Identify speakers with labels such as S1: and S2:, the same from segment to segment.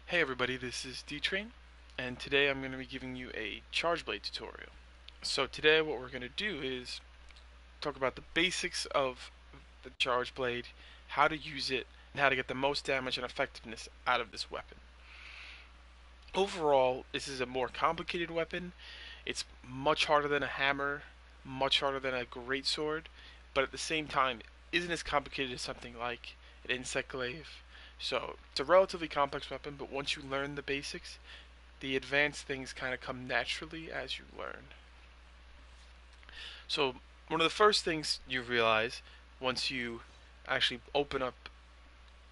S1: Hey everybody, this is D-Train, and today I'm going to be giving you a charge blade tutorial. So today what we're going to do is talk about the basics of the charge blade, how to use it, and how to get the most damage and effectiveness out of this weapon. Overall, this is a more complicated weapon. It's much harder than a hammer, much harder than a greatsword, but at the same time isn't as complicated as something like an insect glaive. So it's a relatively complex weapon, but once you learn the basics, the advanced things kind of come naturally as you learn. So one of the first things you realize once you actually open up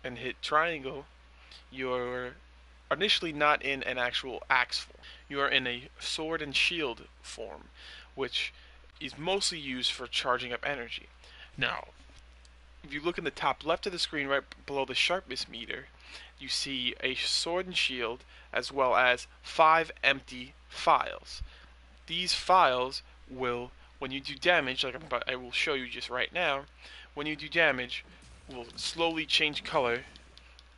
S1: and hit triangle, you're initially not in an actual axe form. You are in a sword and shield form, which is mostly used for charging up energy. Now, if you look in the top left of the screen right below the sharpness meter, you see a sword and shield as well as 5 empty files. These files will, when you do damage, like I will show you just right now, when you do damage, will slowly change color,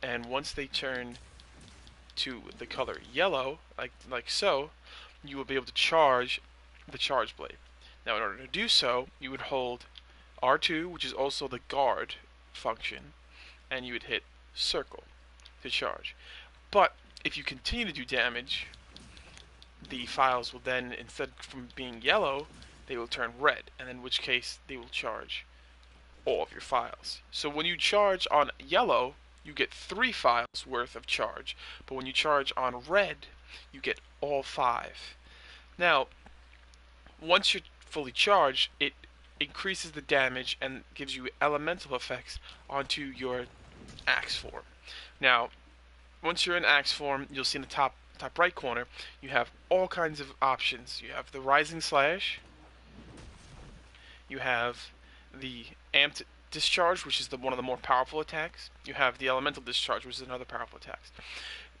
S1: and once they turn to the color yellow, like so, you will be able to charge the charge blade. Now in order to do so, you would hold R2, which is also the guard function, and you would hit circle to charge. But if you continue to do damage, the files will then, instead from being yellow, they will turn red, and in which case they will charge all of your files. So when you charge on yellow, you get 3 files worth of charge, but when you charge on red, you get all 5. Now, once you're fully charged, it increases the damage and gives you elemental effects onto your axe form. Now, once you're in axe form, you'll see in the top right corner, you have all kinds of options. You have the rising slash, you have the amped discharge, which is one of the more powerful attacks. You have the elemental discharge, which is another powerful attack.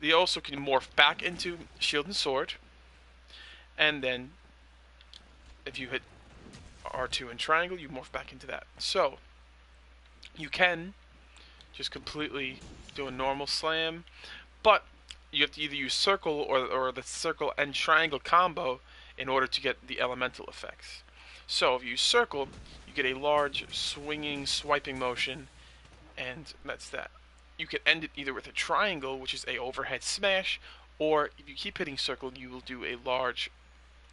S1: They also can morph back into shield and sword, and then if you hit R2 and triangle, you morph back into that. So you can just completely do a normal slam, but you have to either use circle or the circle and triangle combo in order to get the elemental effects. So if you use circle, you get a large swinging, swiping motion, and that's that. You can end it either with a triangle, which is a overhead smash, or if you keep hitting circle, you will do a large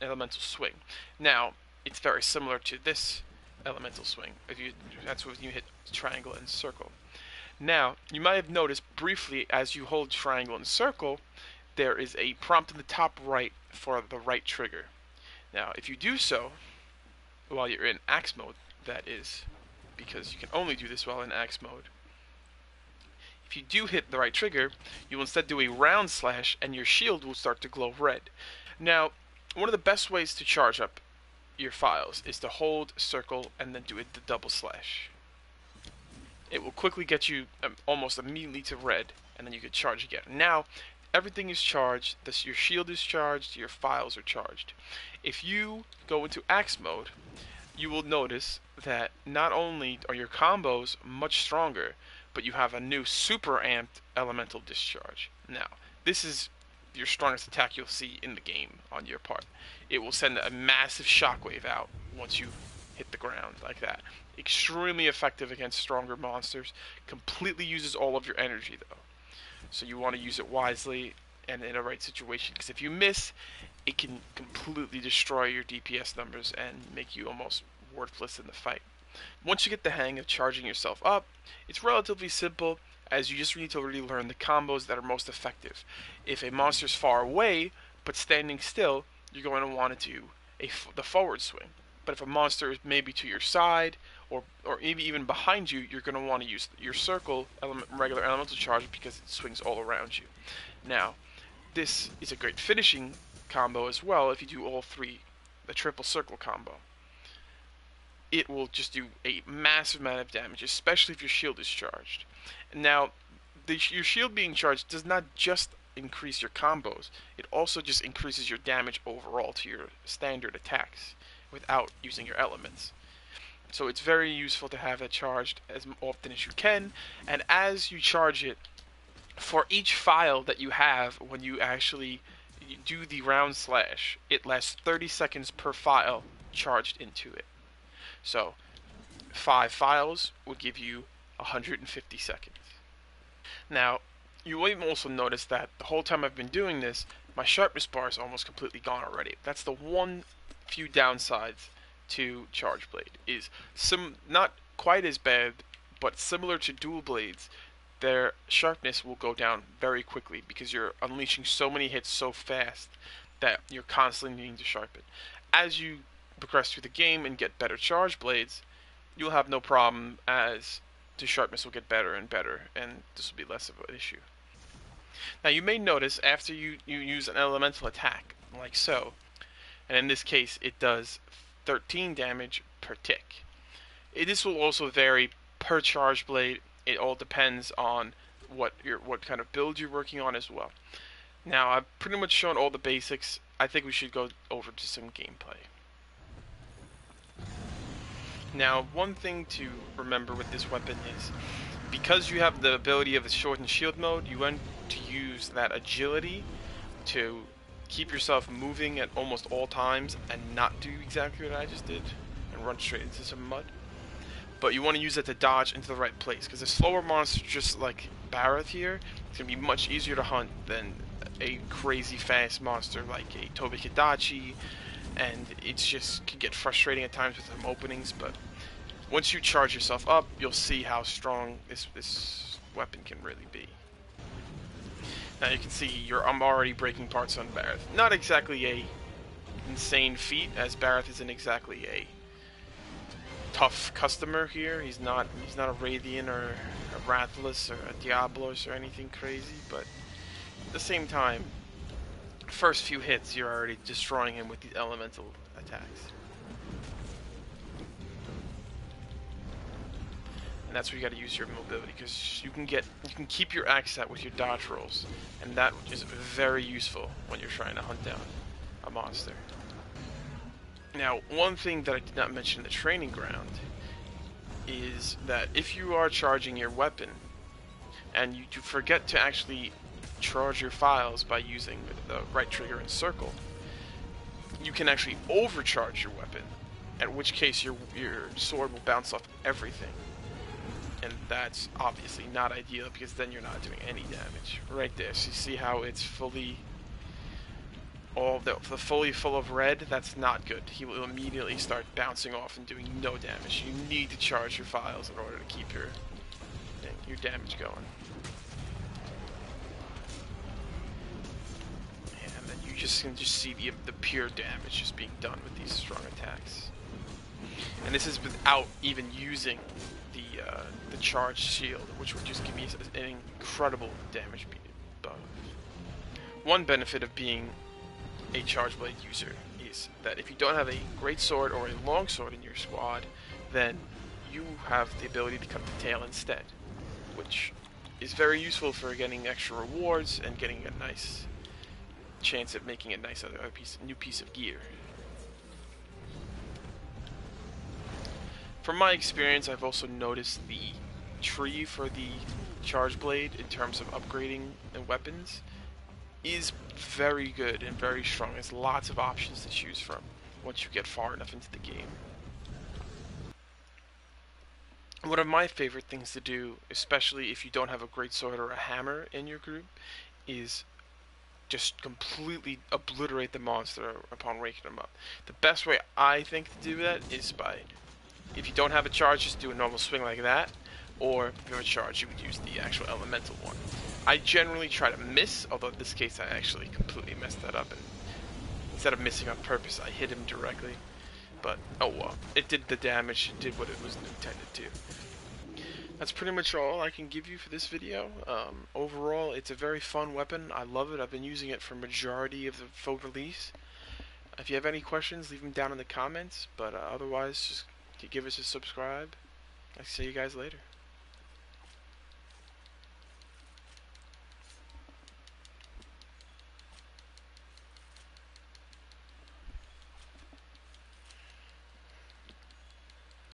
S1: elemental swing. Now, it's very similar to this elemental swing. That's when you hit triangle and circle. Now, you might have noticed briefly as you hold triangle and circle, there is a prompt in the top right for the right trigger. Now, if you do so, while you're in axe mode, that is, because you can only do this while in axe mode. If you do hit the right trigger, you will instead do a round slash and your shield will start to glow red. Now, one of the best ways to charge up your files is to hold circle and then do the double slash. It will quickly get you almost immediately to red, and then you can charge again. Now, everything is charged. Your shield is charged. Your files are charged. If you go into axe mode, you will notice that not only are your combos much stronger, but you have a new super amped elemental discharge. Now, this is your strongest attack you'll see in the game on your part. It will send a massive shockwave out once you hit the ground like that. Extremely effective against stronger monsters. Completely uses all of your energy though. So you want to use it wisely and in a right situation, because if you miss, it can completely destroy your DPS numbers and make you almost worthless in the fight. Once you get the hang of charging yourself up, it's relatively simple, as you just need to really learn the combos that are most effective. If a monster's far away but standing still, you're going to want to do the forward swing. But if a monster is maybe to your side or maybe even behind you, you're going to want to use your circle regular elemental charge because it swings all around you. Now, this is a great finishing combo as well if you do all three, the triple circle combo. It will just do a massive amount of damage, especially if your shield is charged. Now, your shield being charged does not just increase your combos, it also just increases your damage overall to your standard attacks without using your elements. So it's very useful to have it charged as often as you can, and as you charge it, For each file that you have when you actually do the round slash, it lasts 30 seconds per file charged into it. So 5 files would give you 150 seconds. Now, you will also notice that the whole time I've been doing this, my sharpness bar is almost completely gone already. That's the one few downsides to Charge Blade. Is not quite as bad, but similar to dual blades, their sharpness will go down very quickly because you're unleashing so many hits so fast that you're constantly needing to sharpen. As you progress through the game and get better charge blades, you'll have no problem as the sharpness will get better and better, and this will be less of an issue. Now you may notice after you use an elemental attack, like so, and in this case it does 13 damage per tick. This will also vary per charge blade. It all depends on what kind of build you're working on as well. Now I've pretty much shown all the basics. I think we should go over to some gameplay. Now, one thing to remember with this weapon is, because you have the ability of the sword and shield mode, you want to use that agility to keep yourself moving at almost all times and not do exactly what I just did and run straight into some mud. But you want to use it to dodge into the right place, because a slower monster just like Barrett here, it's going to be much easier to hunt than a crazy fast monster like a Tobi-Kadachi, and it's just can get frustrating at times with some openings. But once you charge yourself up, you'll see how strong this weapon can really be. Now you can see I'm already breaking parts on Barrett. Not exactly a insane feat, as Barrett isn't exactly a tough customer here. He's not a Radiant or a Rathalos or a Diablos or anything crazy, but at the same time, first few hits you're already destroying him with these elemental attacks. And that's where you got to use your mobility, because you can keep your axe out with your dodge rolls, and that is very useful when you're trying to hunt down a monster. Now, one thing that I did not mention in the training ground is that if you are charging your weapon and you forget to actually charge your files by using the right trigger and circle, you can actually overcharge your weapon, in which case your sword will bounce off everything. And that's obviously not ideal, because then you're not doing any damage. Right there, so you see how it's fully fully full of red? That's not good. He will immediately start bouncing off and doing no damage. You need to charge your files in order to keep your damage going. And then you can just see the pure damage just being done with these strong attacks. And this is without even using the charged shield, which would just give me an incredible damage buff. One benefit of being a charge blade user is that if you don't have a greatsword or a longsword in your squad, then you have the ability to cut the tail instead, which is very useful for getting extra rewards and getting a nice chance at making a nice new piece of gear. From my experience, I've also noticed the tree for the charge blade in terms of upgrading and weapons is very good and very strong. There's lots of options to choose from once you get far enough into the game. One of my favorite things to do, especially if you don't have a greatsword or a hammer in your group, is just completely obliterate the monster upon waking them up. The best way I think to do that is by, if you don't have a charge, just do a normal swing like that, or if you have a charge, you would use the actual elemental one. I generally try to miss, although in this case I actually completely messed that up, and instead of missing on purpose, I hit him directly. But, oh well, it did the damage, it did what it was intended to. That's pretty much all I can give you for this video. Overall, it's a very fun weapon. I love it. I've been using it for majority of the full release. If you have any questions, leave them down in the comments, but otherwise, just give us a subscribe. I'll see you guys later.